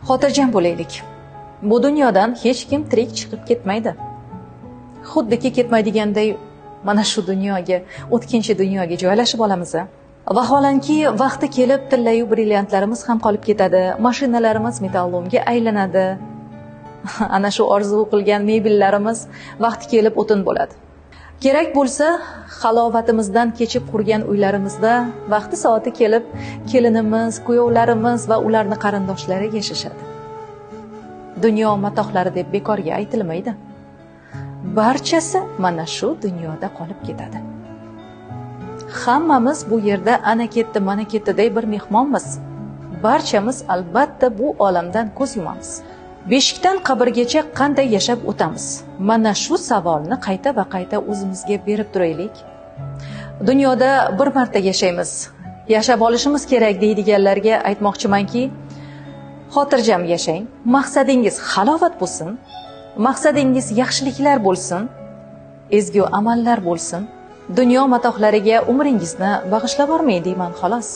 Xotirjam bo'laylik. Bu dunyodan hech kim tirik chiqib ketmaydi. Xuddiki ketmaydiganday mana shu dunyoga, o'tkinchi dunyoga joylashib olamiz. Vaholanki vaqti kelib tillayu brilliantlarimiz ham qolib ketadi, mashinalarimiz metallomga aylanadi. Ana shu orzu qilgan mebellarimiz vaqti kelib o'tin bo'ladi. Kerak bo'lsa, halovatimizdan kechib qurgan uylarimizda vaqti soati kelib kelinimiz, kuyovlarimiz va ularning qarindoshlari yashashadi. Dunyo matohlari deb bekorga aytilmaydi. Barchasi mana shu dunyoda qolib ketadi. Hammamiz bu yerda ana ketdi, mana ketdiday bir mehmonmiz. Barchamiz albatta bu olamdan ko'z yumamiz. Beshikdan qabrgacha qanday yashab o'tamiz? Mana shu savolni qayta va qayta o'zimizga berib turaylik. Dunyoda bir marta yashaymiz. Yashab olishimiz kerak deydiganlarga aytmoqchimanki, xotirjam yashang. Maqsadingiz halovat bo'lsin. Maqsadingiz yaxshiliklar bo'lsin. Ezgu amallar bo'lsin. Dunyo matohlariga umringizni bag'ishlab bormang deyman xolos.